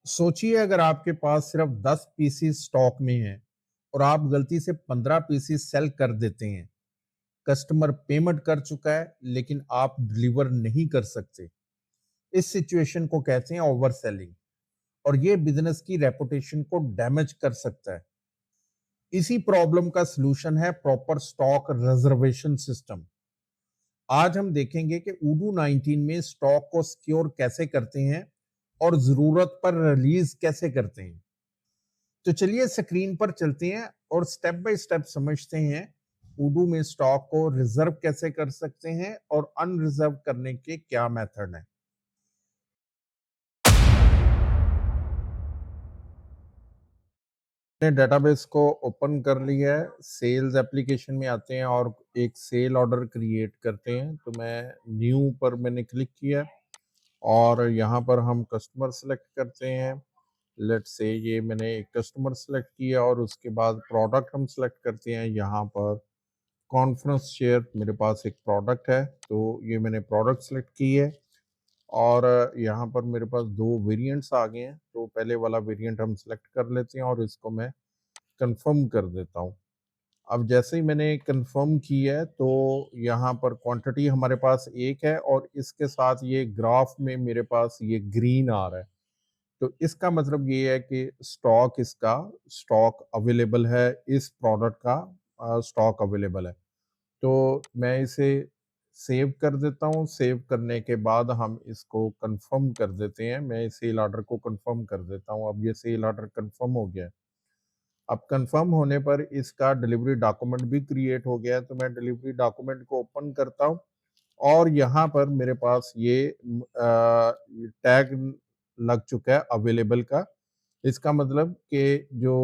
सोचिए अगर आपके पास सिर्फ 10 पीसीस स्टॉक में हैं और आप गलती से 15 पीसीस सेल कर देते हैं। कस्टमर पेमेंट कर चुका है लेकिन आप डिलीवर नहीं कर सकते। इस सिचुएशन को कहते हैं ओवर सेलिंग और ये बिजनेस की रेपुटेशन को डैमेज कर सकता है। इसी प्रॉब्लम का सलूशन है प्रॉपर स्टॉक रिजर्वेशन सिस्टम। आज हम देखेंगे कि उडू 19 में स्टॉक को सिक्योर कैसे करते हैं और जरूरत पर रिलीज कैसे करते हैं। तो चलिए स्क्रीन पर चलते हैं और स्टेप बाय स्टेप समझते हैं उडू में स्टॉक को रिजर्व कैसे कर सकते हैं और अनरिजर्व करने के क्या मेथड हैं। ने डेटाबेस को ओपन कर लिया है, सेल्स एप्लीकेशन में आते हैं और एक सेल ऑर्डर क्रिएट करते हैं। तो मैं न्यू पर मैंने क्लिक किया और यहाँ पर हम कस्टमर सेलेक्ट करते हैं। लेट्स से ये मैंने एक कस्टमर सेलेक्ट किया और उसके बाद प्रोडक्ट हम सेलेक्ट करते हैं। यहाँ पर कॉन्फ्रेंस शेयर मेरे पास एक प्रोडक्ट है, तो ये मैंने प्रोडक्ट सेलेक्ट की है और यहाँ पर मेरे पास दो वेरिएंट्स आ गए हैं। तो पहले वाला वेरिएंट हम सेलेक्ट कर लेते हैं और इसको मैं कंफर्म कर देता हूँ। अब जैसे ही मैंने कंफर्म किया है तो यहाँ पर क्वांटिटी हमारे पास एक है और इसके साथ ये ग्राफ में मेरे पास ये ग्रीन आ रहा है। तो इसका मतलब ये है कि स्टॉक अवेलेबल है, इस प्रोडक्ट का स्टॉक अवेलेबल है। तो मैं इसे सेव कर देता हूँ। सेव करने के बाद हम इसको कंफर्म कर देते हैं। मैं इस सेल ऑर्डर को कंफर्म कर देता हूँ। अब ये सेल ऑर्डर कंफर्म हो गया है। अब कंफर्म होने पर इसका डिलीवरी डॉक्यूमेंट भी क्रिएट हो गया है। तो मैं डिलीवरी डॉक्यूमेंट को ओपन करता हूँ और यहाँ पर मेरे पास ये टैग लग चुका है अवेलेबल का। इसका मतलब कि जो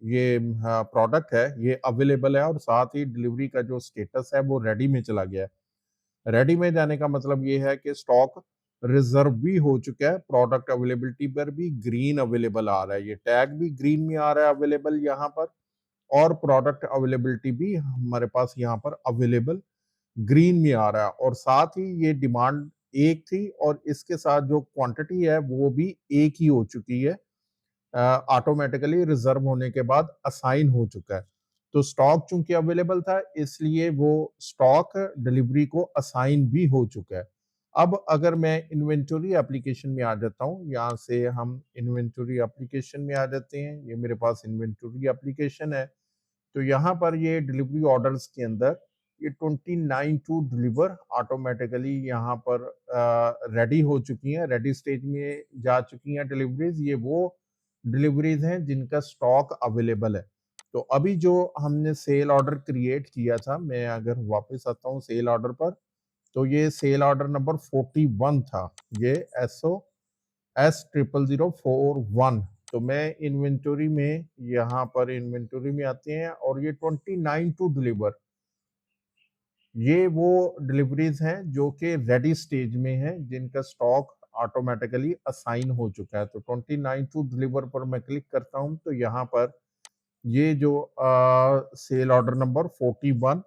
ये प्रोडक्ट है ये अवेलेबल है और साथ ही डिलीवरी का जो स्टेटस है वो रेडी में चला गया है। रेडी में जाने का मतलब ये है कि स्टॉक रिजर्व भी हो चुका है। प्रोडक्ट अवेलेबिलिटी पर भी ग्रीन अवेलेबल आ रहा है, ये टैग भी ग्रीन में आ रहा है अवेलेबल यहाँ पर, और प्रोडक्ट अवेलेबिलिटी भी हमारे पास यहाँ पर अवेलेबल ग्रीन में आ रहा है। और साथ ही ये डिमांड एक थी और इसके साथ जो क्वांटिटी है वो भी एक ही हो चुकी है। ऑटोमेटिकली रिजर्व होने के बाद असाइन हो चुका है। तो स्टॉक चूंकि अवेलेबल था इसलिए वो स्टॉक डिलीवरी को असाइन भी हो चुका है। अब अगर मैं इन्वेंटरी एप्लीकेशन में आ जाता हूँ, यहाँ से हम इन्वेंटरी एप्लीकेशन में आ जाते हैं। ये मेरे पास इन्वेंटरी एप्लीकेशन है। तो यहाँ पर ये डिलीवरी ऑर्डर्स के अंदर ये 29 टू डिलीवर ऑटोमेटिकली यहाँ पर रेडी हो चुकी हैं, रेडी स्टेज में जा चुकी हैं डिलीवरीज। ये वो डिलीवरीज हैं जिनका स्टॉक अवेलेबल है। तो अभी जो हमने सेल ऑर्डर क्रिएट किया था, मैं अगर वापस आता हूँ सेल ऑर्डर पर, तो ये सेल ऑर्डर नंबर 41 था। ये एसओ S0004 1। तो मैं इन्वेंटरी में यहाँ पर इन्वेंटरी में आते हैं और ये 29 टू डिलीवर, ये वो डिलीवरीज हैं जो कि रेडी स्टेज में हैं, जिनका स्टॉक ऑटोमेटिकली असाइन हो चुका है। तो 29 टू डिलीवर पर मैं क्लिक करता हूँ तो यहाँ पर ये जो सेल ऑर्डर नंबर 41,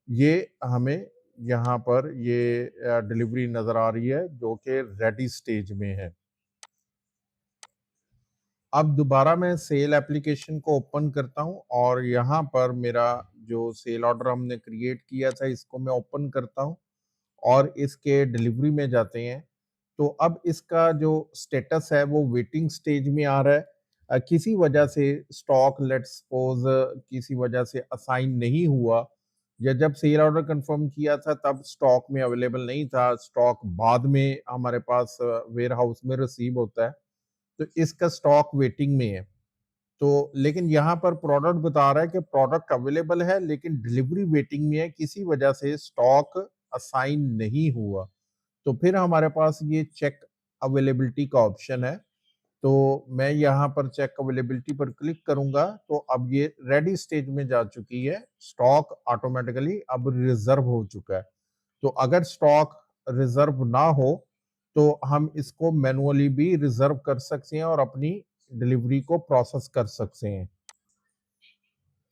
ये हमें यहाँ पर ये डिलीवरी नजर आ रही है जो कि रेडी स्टेज में है। अब दोबारा मैं सेल एप्लीकेशन को ओपन करता हूँ और यहाँ पर मेरा जो सेल ऑर्डर हमने क्रिएट किया था इसको मैं ओपन करता हूँ और इसके डिलीवरी में जाते हैं। तो अब इसका जो स्टेटस है वो वेटिंग स्टेज में आ रहा है। किसी वजह से स्टॉक लेट्स सपोज किसी वजह से असाइन नहीं हुआ, या जब सेल ऑर्डर कंफर्म किया था तब स्टॉक में अवेलेबल नहीं था, स्टॉक बाद में हमारे पास वेयर हाउस में रिसीव होता है, तो इसका स्टॉक वेटिंग में है। तो लेकिन यहाँ पर प्रोडक्ट बता रहा है कि प्रोडक्ट अवेलेबल है लेकिन डिलीवरी वेटिंग में है, किसी वजह से स्टॉक असाइन नहीं हुआ। तो फिर हमारे पास ये चेक अवेलेबिलिटी का ऑप्शन है। तो मैं यहाँ पर चेक अवेलेबिलिटी पर क्लिक करूंगा तो अब ये रेडी स्टेज में जा चुकी है, स्टॉक ऑटोमेटिकली अब रिजर्व हो चुका है। तो अगर स्टॉक रिजर्व ना हो तो हम इसको मैनुअली भी रिजर्व कर सकते हैं और अपनी डिलीवरी को प्रोसेस कर सकते हैं।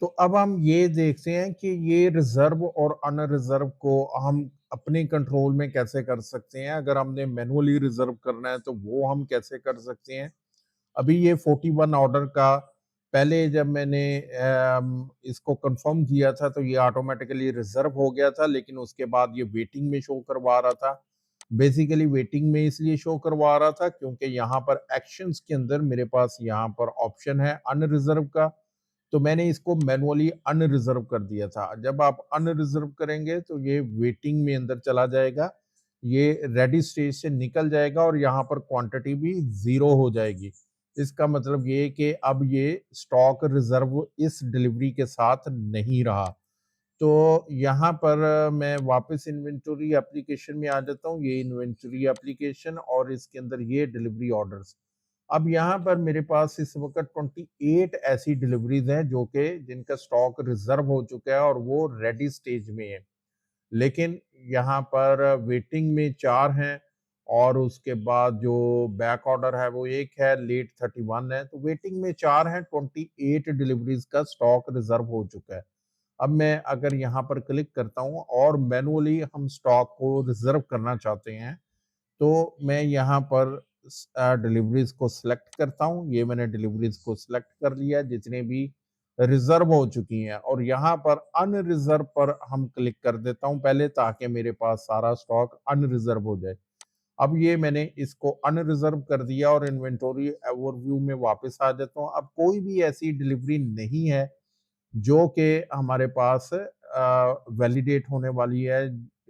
तो अब हम ये देखते हैं कि ये रिजर्व और अनरिजर्व को हम अपने कंट्रोल में कैसे कर सकते हैं, अगर हमने मैनुअली रिज़र्व करना है तो वो हम कैसे कर सकते हैं। अभी ये 41 ऑर्डर का पहले जब मैंने इसको कंफर्म किया था तो ये ऑटोमेटिकली रिज़र्व हो गया था, लेकिन उसके बाद ये वेटिंग में शो करवा रहा था। बेसिकली वेटिंग में इसलिए शो करवा रहा था क्योंकि यहाँ पर एक्शंस के अंदर मेरे पास यहाँ पर ऑप्शन है अनरिज़र्व का, तो मैंने इसको मैनुअली अनरिज़र्व कर दिया था। जब आप अनरिज़र्व करेंगे तो ये वेटिंग में अंदर चला जाएगा, ये रेडी स्टेज से निकल जाएगा और यहाँ पर क्वांटिटी भी 0 हो जाएगी। इसका मतलब ये है कि अब ये स्टॉक रिज़र्व इस डिलीवरी के साथ नहीं रहा। तो यहाँ पर मैं वापस इन्वेंटरी एप्लीकेशन में आ जाता हूँ, ये इन्वेंटरी एप्लीकेशन और इसके अंदर ये डिलीवरी ऑर्डर्स। अब यहाँ पर मेरे पास इस वक़्त 28 ऐसी डिलीवरीज़ हैं जो कि जिनका स्टॉक रिज़र्व हो चुका है और वो रेडी स्टेज में है। लेकिन यहाँ पर वेटिंग में 4 हैं और उसके बाद जो बैक ऑर्डर है वो 1 है, लेट 31 है, तो वेटिंग में 4 हैं, 28 डिलीवरीज़ का स्टॉक रिज़र्व हो चुका है। अब मैं अगर यहाँ पर क्लिक करता हूँ और मैनुअली हम स्टॉक को रिज़र्व करना चाहते हैं, तो मैं यहाँ पर डिलीवरीज़ को सिलेक्ट करता हूँ। ये मैंने डिलीवरीज़ को सिलेक्ट कर लिया जितने भी रिज़र्व हो चुकी हैं और यहाँ पर अनरिज़र्व पर हम क्लिक कर देता हूँ पहले ताकि मेरे पास सारा स्टॉक अनरिज़र्व हो जाए। अब ये मैंने इसको अनरिज़र्व कर दिया और इन्वेंटरी ओवरव्यू में वापस आ जाता हूँ। अब कोई भी ऐसी डिलीवरी नहीं है जो कि हमारे पास वैलिडेट होने वाली है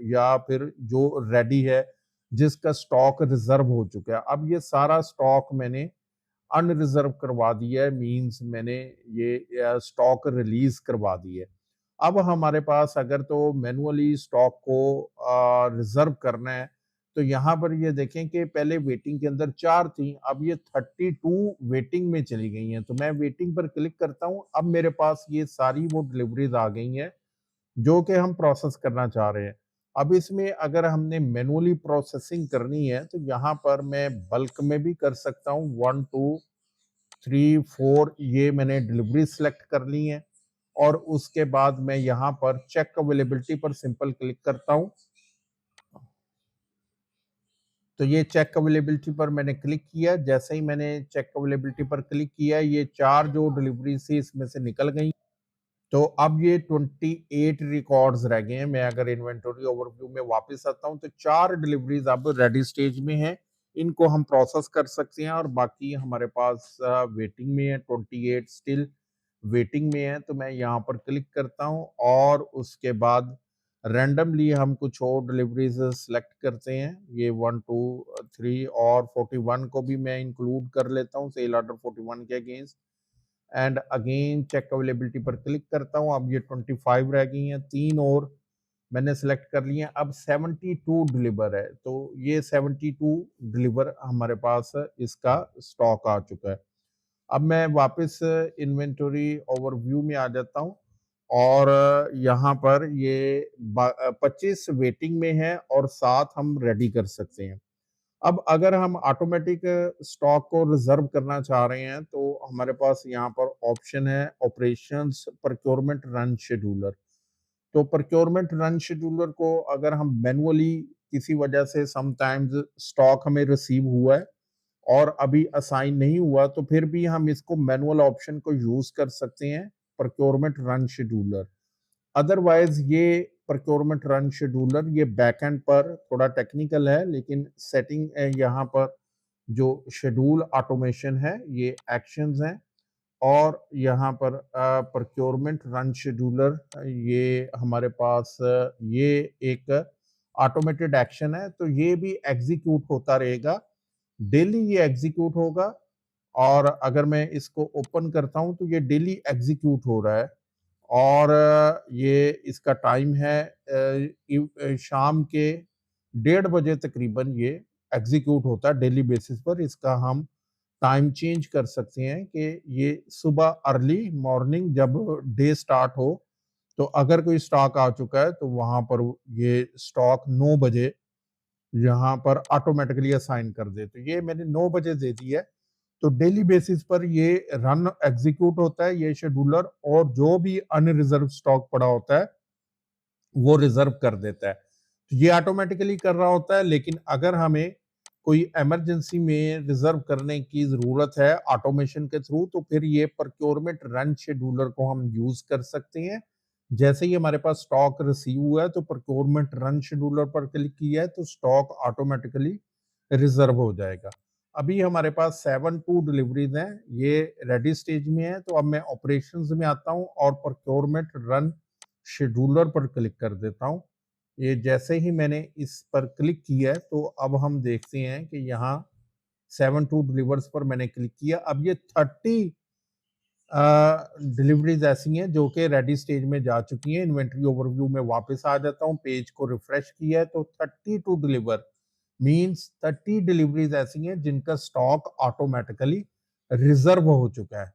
या फिर जो रेडी है, जिसका स्टॉक रिज़र्व हो चुका है। अब ये सारा स्टॉक मैंने अनरिज़र्व करवा दिया है, मीन्स मैंने ये स्टॉक रिलीज़ करवा दी है। अब हमारे पास अगर तो मैनुअली स्टॉक को रिज़र्व करना है, तो यहाँ पर ये देखें कि पहले वेटिंग के अंदर 4 थी, अब ये 32 वेटिंग में चली गई हैं। तो मैं वेटिंग पर क्लिक करता हूँ, अब मेरे पास ये सारी वो डिलीवरीज़ आ गई हैं, जो कि हम प्रोसेस करना चाह रहे हैं। अब इसमें अगर हमने मैनुअली प्रोसेसिंग करनी है, तो यहाँ पर मैं बल्क में भी कर सकता हूँ, 1, 2, 3, 4 ये मैंने डिलीवरी सेलेक्ट कर ली है और उसके बाद मैं यहाँ पर चेक अवेलेबिलिटी पर सिंपल क्लिक करता हूँ। तो ये चेक अवेलेबिलिटी पर मैंने क्लिक किया, जैसे ही मैंने चेक अवेलेबिलिटी पर क्लिक किया, ये 4 जो डिलीवरी थी इसमें से निकल गई। तो अब ये 28 रिकॉर्ड्स रह गए हैं। मैं अगर इन्वेंटरी ओवरव्यू में वापस आता हूँ तो 4 डिलीवरीज अब रेडी स्टेज में हैं। इनको हम प्रोसेस कर सकते हैं और बाकी हमारे पास वेटिंग में है, 28 स्टिल वेटिंग में है। तो मैं यहाँ पर क्लिक करता हूँ और उसके बाद रैंडमली हम कुछ और डिलीवरीज सेलेक्ट करते हैं। ये 1, 2, 3 और 41 को भी मैं इंक्लूड कर लेता हूँ सेल ऑर्डर 41 के against. And again check availability पर क्लिक करता हूँ। अब ये 25 रह गई हैं, 3 और मैंने सेलेक्ट कर लिए हैं। अब 72 डिलीवर है, तो ये 72 डिलीवर हमारे पास इसका स्टॉक आ चुका है। अब मैं वापस इन्वेंटरी ओवरव्यू में आ जाता हूँ और यहाँ पर ये 25 वेटिंग में है और 7 हम रेडी कर सकते हैं। अब अगर हम ऑटोमेटिक स्टॉक को रिजर्व करना चाह रहे हैं तो हमारे पास यहाँ पर ऑप्शन है ऑपरेशंस प्रोक्योरमेंट रन शेड्यूलर। तो प्रोक्योरमेंट रन शेड्यूलर को अगर हम मैनुअली किसी वजह से समटाइम्स स्टॉक हमें रिसीव हुआ है और अभी असाइन नहीं हुआ तो फिर भी हम इसको मैनुअल ऑप्शन को यूज कर सकते हैं प्रोक्योरमेंट रन शेड्यूलर। अदरवाइज ये प्रोक्योरमेंट रन शेड्यूलर ये बैकएंड पर थोड़ा टेक्निकल है, लेकिन सेटिंग यहाँ पर जो शेड्यूल ऑटोमेशन है ये एक्शंस हैं और यहाँ पर प्रोक्योरमेंट रन शेड्यूलर ये हमारे पास ये एक ऑटोमेटेड एक्शन है, तो ये भी एग्जीक्यूट होता रहेगा, डेली ये एग्जीक्यूट होगा। और अगर मैं इसको ओपन करता हूँ तो ये डेली एग्जीक्यूट हो रहा है और ये इसका टाइम है शाम के 1:30 बजे तकरीबन ये एग्जीक्यूट होता है डेली बेसिस पर। इसका हम टाइम चेंज कर सकते हैं कि ये सुबह अर्ली मॉर्निंग जब डे स्टार्ट हो, तो अगर कोई स्टॉक आ चुका है तो वहां पर ये स्टॉक 9 बजे यहाँ पर ऑटोमेटिकली असाइन कर दे। तो ये मैंने 9 बजे दे दी है, तो डेली बेसिस पर ये रन एग्जीक्यूट होता है ये शेड्यूलर और जो भी अनरिजर्व स्टॉक पड़ा होता है वो रिजर्व कर देता है। ये ऑटोमेटिकली कर रहा होता है, लेकिन अगर हमें कोई इमरजेंसी में रिजर्व करने की ज़रूरत है ऑटोमेशन के थ्रू, तो फिर ये प्रोक्योरमेंट रन शेड्यूलर को हम यूज़ कर सकते हैं। जैसे ही हमारे पास स्टॉक रिसीव हुआ है, तो प्रोक्योरमेंट रन शेड्यूलर पर क्लिक किया है, तो स्टॉक ऑटोमेटिकली रिजर्व हो जाएगा। अभी हमारे पास 7-2 डिलीवरीज़ हैं, ये रेडी स्टेज में है, तो अब मैं ऑपरेशंस में आता हूँ और प्रोक्योरमेंट रन शेड्यूलर पर क्लिक कर देता हूँ। ये जैसे ही मैंने इस पर क्लिक किया है, तो अब हम देखते हैं कि यहाँ 7-2 डिलीवर्स पर मैंने क्लिक किया। अब ये 30 डिलीवरीज़ ऐसी हैं जो कि रेडी स्टेज में जा चुकी हैं। इन्वेंटरी ओवरव्यू में वापस आ जाता हूँ, पेज को रिफ्रेश किया है, तो 30 टू डिलीवर मीन्स 30 डिलीवरीज़ ऐसी हैं जिनका स्टॉक ऑटोमैटिकली रिज़र्व हो चुका है।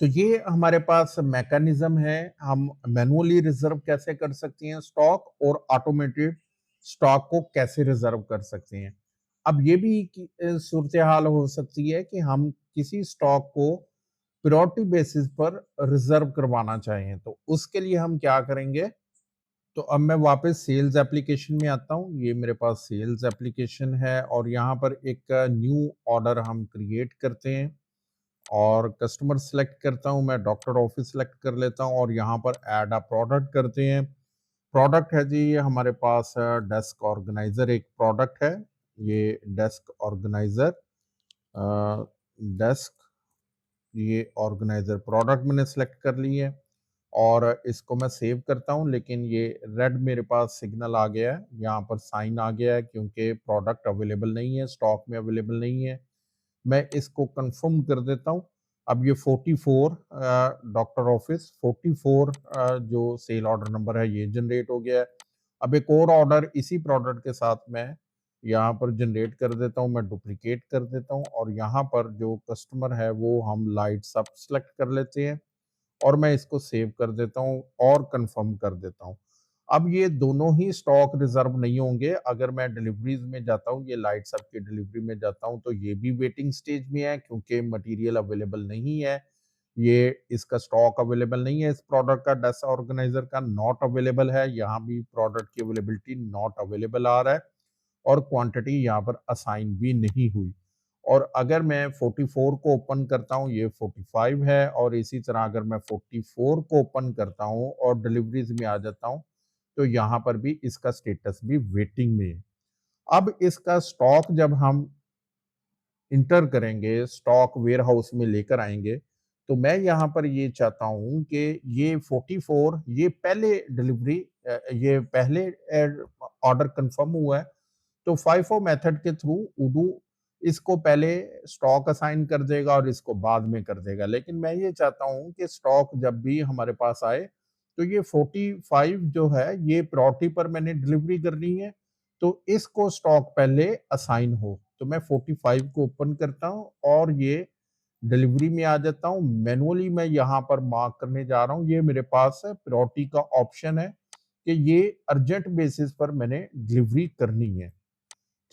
तो ये हमारे पास मैकेनिज्म है, हम मैनुअली रिजर्व कैसे कर सकते हैं स्टॉक और ऑटोमेटेड स्टॉक को कैसे रिजर्व कर सकते हैं। अब ये भी सूरत हाल हो सकती है कि हम किसी स्टॉक को प्रायोरिटी बेसिस पर रिजर्व करवाना चाहें, तो उसके लिए हम क्या करेंगे। तो अब मैं वापस सेल्स एप्लीकेशन में आता हूँ, ये मेरे पास सेल्स एप्लीकेशन है और यहाँ पर एक न्यू ऑर्डर हम क्रिएट करते हैं और कस्टमर सेलेक्ट करता हूँ, मैं डॉक्टर ऑफिस सेलेक्ट कर लेता हूँ और यहाँ पर ऐड अ प्रोडक्ट करते हैं। प्रोडक्ट है जी, ये हमारे पास डेस्क ऑर्गेनाइजर एक प्रोडक्ट है। ये डेस्क ऑर्गेनाइजर डेस्क ये ऑर्गेनाइजर प्रोडक्ट मैंने सेलेक्ट कर ली है और इसको मैं सेव करता हूँ, लेकिन ये रेड मेरे पास सिग्नल आ गया है, यहाँ पर साइन आ गया है क्योंकि प्रोडक्ट अवेलेबल नहीं है, स्टॉक में अवेलेबल नहीं है। मैं इसको कंफर्म कर देता हूँ। अब ये 44 डॉक्टर ऑफिस 44 जो सेल ऑर्डर नंबर है ये जनरेट हो गया है। अब एक और ऑर्डर इसी प्रोडक्ट के साथ मैं यहाँ पर जनरेट कर देता हूँ, मैं डुप्लीकेट कर देता हूँ और यहाँ पर जो कस्टमर है वो हम लाइट सब सेलेक्ट कर लेते हैं और मैं इसको सेव कर देता हूँ और कंफर्म कर देता हूँ। अब ये दोनों ही स्टॉक रिजर्व नहीं होंगे, अगर मैं डिलीवरीज में जाता हूँ, ये लाइट्स अप की डिलीवरी में जाता हूँ, तो ये भी वेटिंग स्टेज में है क्योंकि मटेरियल अवेलेबल नहीं है। ये इसका स्टॉक अवेलेबल नहीं है, इस प्रोडक्ट का डेस्क ऑर्गेनाइजर का नॉट अवेलेबल है, यहाँ भी प्रोडक्ट की अवेलेबिलिटी नॉट अवेलेबल आ रहा है और क्वांटिटी यहाँ पर असाइन भी नहीं हुई। और अगर मैं 44 को ओपन करता हूँ, ये 45 है और इसी तरह अगर मैं 44 को ओपन करता हूँ और डिलीवरीज में आ जाता हूँ, तो यहाँ पर भी इसका स्टेटस भी वेटिंग में है। अब इसका स्टॉक जब हम इंटर करेंगे, स्टॉक वेयरहाउस में लेकर आएँगे, तो मैं यहाँ पर ये चाहता हूँ कि ये 44 ये पहले डिलीवरी ये पहले ऑर्डर कन्फर्म हुआ है, तो FIFO मेथड के थ्रू उडू इसको पहले स्टॉक असाइन कर देगा और इसको बाद में कर देगा। लेकिन मैं ये चाहता हूँ कि स्टॉक जब भी हमारे पास आए, तो ये 45 जो है ये प्रायोरिटी पर मैंने डिलीवरी करनी है, तो इसको स्टॉक पहले असाइन हो। तो मैं 45 को ओपन करता हूँ और ये डिलीवरी में आ जाता हूँ। मैनुअली मैं यहाँ पर मार्क करने जा रहा हूँ, ये मेरे पास है प्रायोरिटी का ऑप्शन है कि ये अर्जेंट बेसिस पर मैंने डिलीवरी करनी है।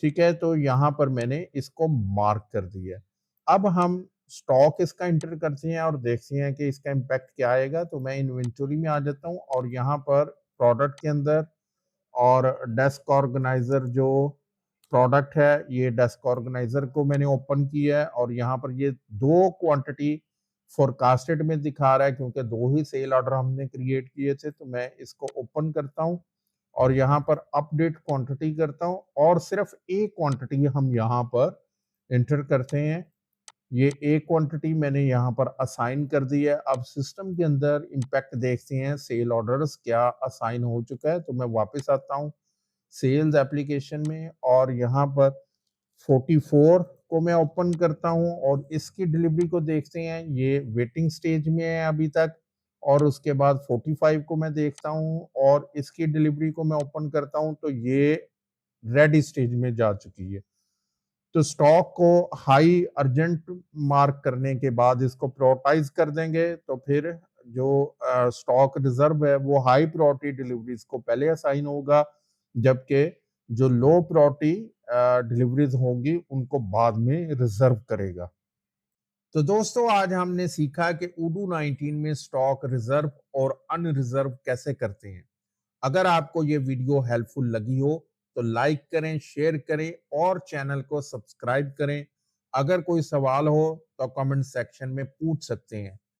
ठीक है, तो यहाँ पर मैंने इसको मार्क कर दिया है। अब हम स्टॉक इसका एंटर करते हैं और देखते हैं कि इसका इम्पैक्ट क्या आएगा। तो मैं इन्वेंटरी में आ जाता हूँ और यहाँ पर प्रोडक्ट के अंदर और डेस्क ऑर्गेनाइजर जो प्रोडक्ट है, ये डेस्क ऑर्गेनाइजर को मैंने ओपन किया है और यहाँ पर ये 2 क्वांटिटी फोरकास्टेड में दिखा रहा है क्योंकि 2 ही सेल ऑर्डर हमने क्रिएट किए थे। तो मैं इसको ओपन करता हूँ और यहाँ पर अपडेट क्वांटिटी करता हूँ और सिर्फ एक क्वांटिटी हम यहाँ पर एंटर करते हैं। ये एक क्वांटिटी मैंने यहाँ पर असाइन कर दी है। अब सिस्टम के अंदर इम्पैक्ट देखते हैं सेल ऑर्डर्स क्या असाइन हो चुका है। तो मैं वापस आता हूँ सेल्स एप्लीकेशन में और यहाँ पर 44 को मैं ओपन करता हूँ और इसकी डिलीवरी को देखते हैं, ये वेटिंग स्टेज में है अभी तक। और उसके बाद 45 को मैं देखता हूँ और इसकी डिलीवरी को मैं ओपन करता हूँ, तो ये रेडी स्टेज में जा चुकी है। तो स्टॉक को हाई अर्जेंट मार्क करने के बाद इसको प्रायोरिटाइज कर देंगे, तो फिर जो स्टॉक रिजर्व है वो हाई प्रायोरिटी डिलीवरीज को पहले असाइन होगा, जबकि जो लो प्रायोरिटी डिलीवरीज होंगी उनको बाद में रिजर्व करेगा। तो दोस्तों, आज हमने सीखा कि उडू 19 में स्टॉक रिजर्व और अनरिजर्व कैसे करते हैं। अगर आपको ये वीडियो हेल्पफुल लगी हो तो लाइक करें, शेयर करें और चैनल को सब्सक्राइब करें। अगर कोई सवाल हो तो कमेंट सेक्शन में पूछ सकते हैं।